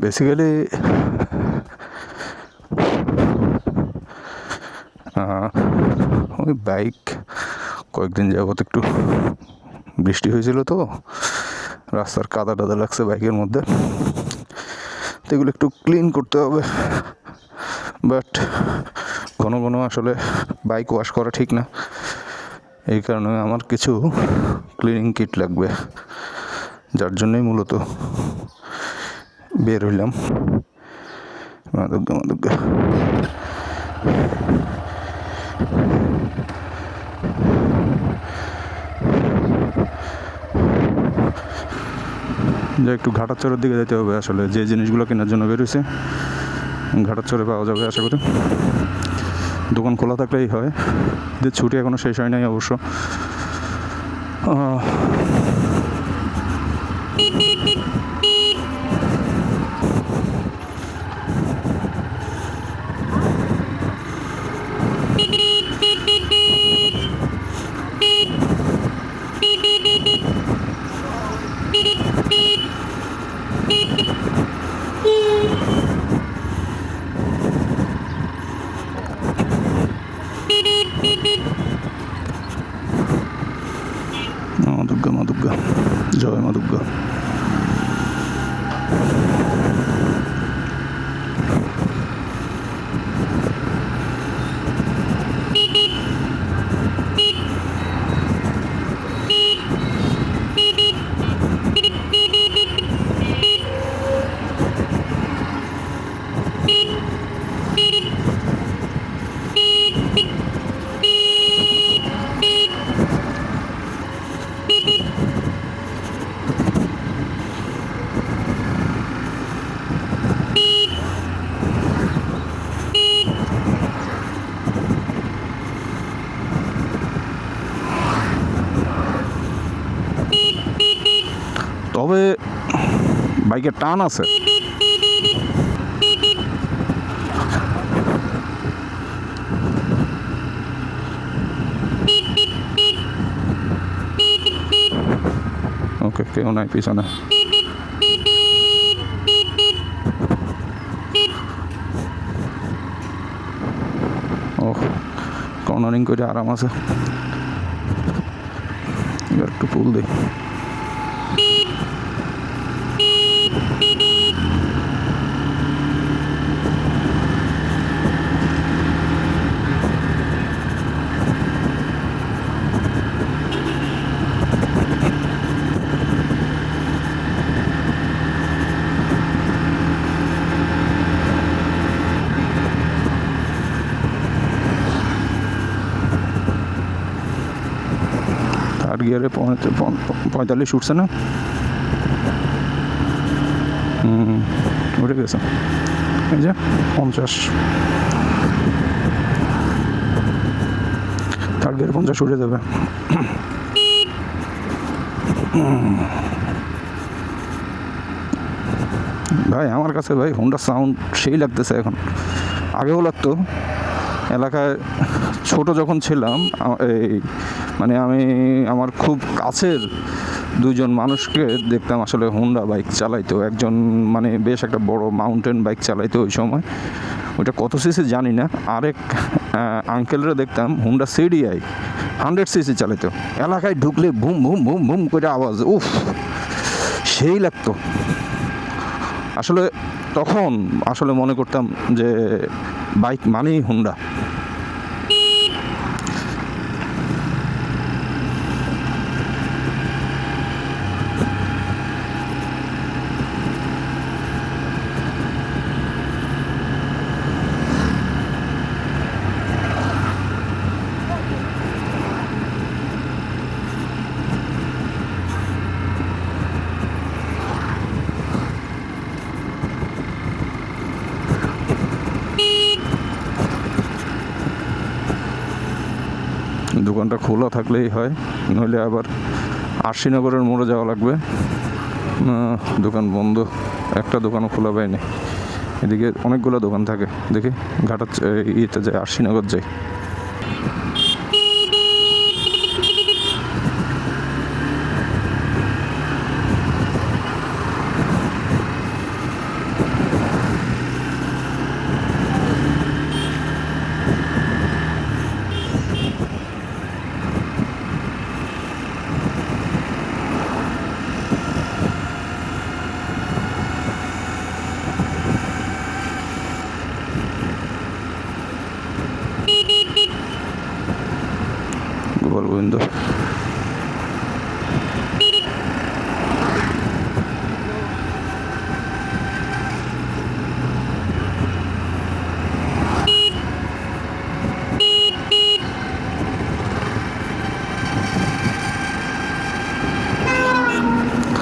Basically ওই bike কয়েকদিন যাবত একটু বৃষ্টি হয়েছিল, তো রাস্তার কাদা টাদা লাগছে বাইকের মধ্যে, তো এগুলো একটু ক্লিন করতে হবে। বাট ঘন ঘন আসলে বাইক ওয়াশ করা ঠিক না, এই কারণে আমার কিছু ক্লিনিং কিট লাগবে, যার জন্যই মূলত বের হইলাম। মাদুগ্গা যা একটু ঘাটারচরের দিকে যেতে হবে। আসলে যে জিনিসগুলো কেনার জন্য বেরোইছে ঘাটারচরে পাওয়া যাবে আশা করি। দোকান খোলা থাকলেই হয়, যে ছুটি এখনও শেষ হয় নাই অবশ্য। মা দুর্গা, জয় মা দুর্গা। তবে বাইকের টান আছে। ওকে, কেউ নাই পিছনে। ও কর্নারিং করে আরাম আছে। এবার একটু পুল দিই। থার্ড গিয়ারে 45 উঠছে না? উঠে গেছে, এই যে 50। থার্ড গিয়ারে 50 উঠে যাবে। ভাই আমার কাছে ভাই হোন্ডার সাউন্ড সেই লাগতেছে এখন, আগেও লাগতো। এলাকায় ছোট যখন ছিলাম, এই মানে আমি আমার খুব কাছের দুইজন মানুষকে দেখতাম আসলে হোন্ডা বাইক চালাইতো। একজন মানে বেশ একটা বড় মাউন্টেন বাইক চালাইতো ওই সময়, ওইটা কত সিসি জানি না। আরেক আঙ্কেলরা দেখতাম হোন্ডা সিডিআই 100 সিসি চালাইতো। এলাকায় ঢুকলে ভুম ভুম ভুম ভুম করে আওয়াজ, উফ সেই লাগতো। আসলে তখন আসলে মনে করতাম যে বাইক মানেই হোন্ডা। দোকানটা খোলা থাকলেই হয়, নইলে আবার আরশিনগরের মোড়ে যাওয়া লাগবে। দোকান বন্ধ, একটা দোকানও খোলা পায়নি। এদিকে অনেকগুলো দোকান থাকে, দেখি ঘাটার ইয়েতে যাই, আরশিনগর যাই। গোবিন্দ।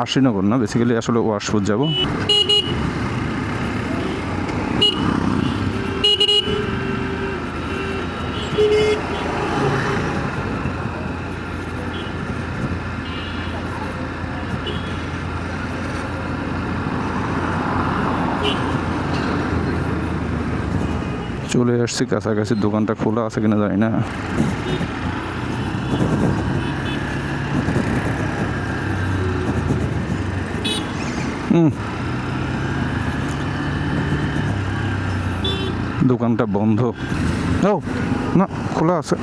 আশিনগর না, বেসিক্যালি আসলে ওয়াশপুর যাব। চলে আসছি কাছাকাছি, দোকানটা খোলা আছে কিনা জানি না। দোকানটা বন্ধ। ও না, খোলা আছে।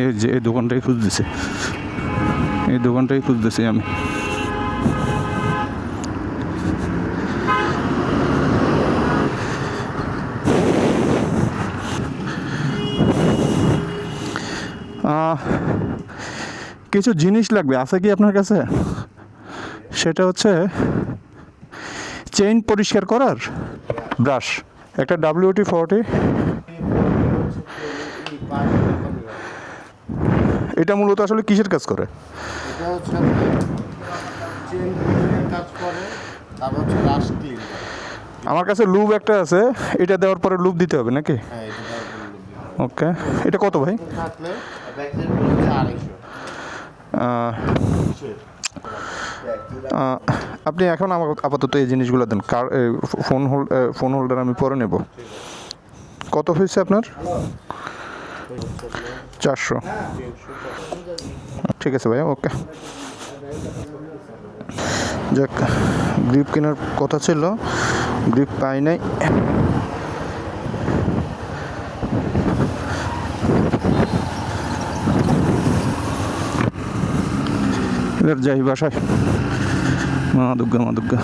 এই যে এই দোকানটাই খুঁজতেছি, এই দোকানটাই খুঁজতেছি আমি। কিছু জিনিস লাগবে, আছে কি আপনার কাছে? সেটা হচ্ছে চেইন পরিষ্কার করার ব্রাশ, একটা WD-40। এটা মূলত আসলে কিসের কাজ করে? এটা হচ্ছে চেইন কাজ করে, তারপর হচ্ছে ব্রাশ ক্লিন করে। আমার কাছে লুব একটা আছে, এটা দেওয়ার পরে লুব দিতে হবে নাকি? হ্যাঁ, এটা দেওয়ার পরে লুব দিতে হবে। ওকে, এটা কত ভাই? থাকলে ব্যাক সাইড হচ্ছে 250। আপনি এখন আমার আপাতত এই জিনিসগুলো দেন। ফোন হোল্ডার আমি পরে নেব। কত হয়েছে আপনার? 400। ঠিক আছে ভাইয়া, ওকে। যাক, গ্রিপ কেনার কথা ছিল, গ্রিপ পাই নাই। এবার যাই বাসায়। মা দুর্গা, মা দুর্গা।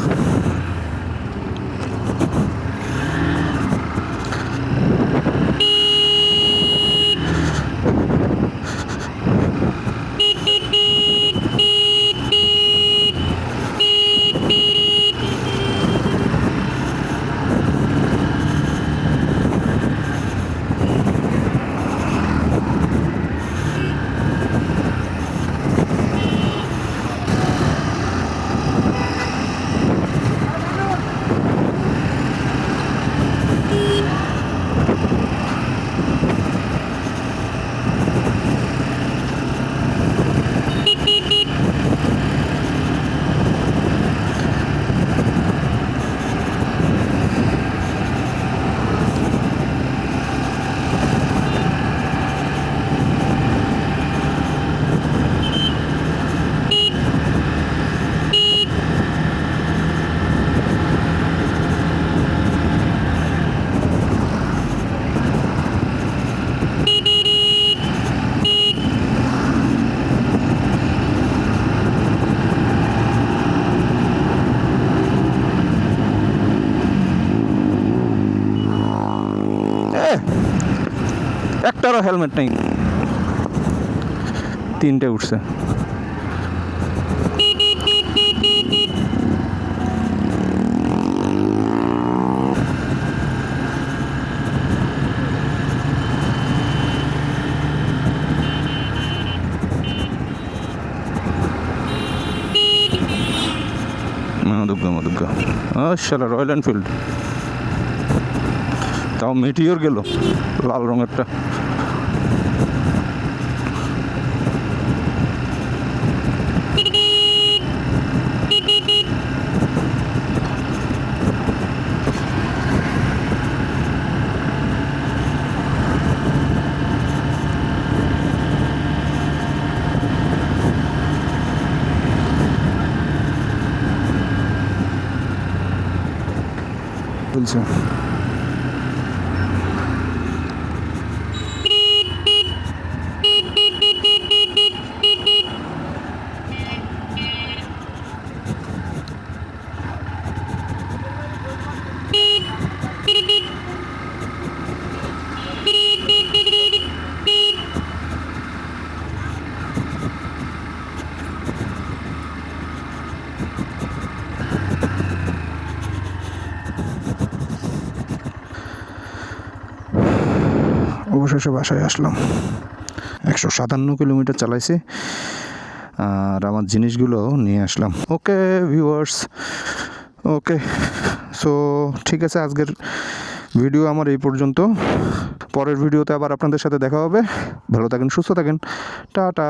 একটারও হেলমেট নেই, 3টে উঠছে। দুর্গা, মা দুর্গা। শালা রয়্যাল এনফিল্ড, তাও মেটিওর গেল লাল রঙেরটা। বলছে অবশেষে বাসায় আসলাম। 157 কিলোমিটার চালাইছি আর আমার জিনিসগুলো নিয়ে আসলাম। ওকে ভিউয়ার্স, ওকে, সো ঠিক আছে, আজকের ভিডিও আমার এই পর্যন্ত। পরের ভিডিওতে আবার আপনাদের সাথে দেখা হবে। ভালো থাকেন, সুস্থ থাকেন, টাটা।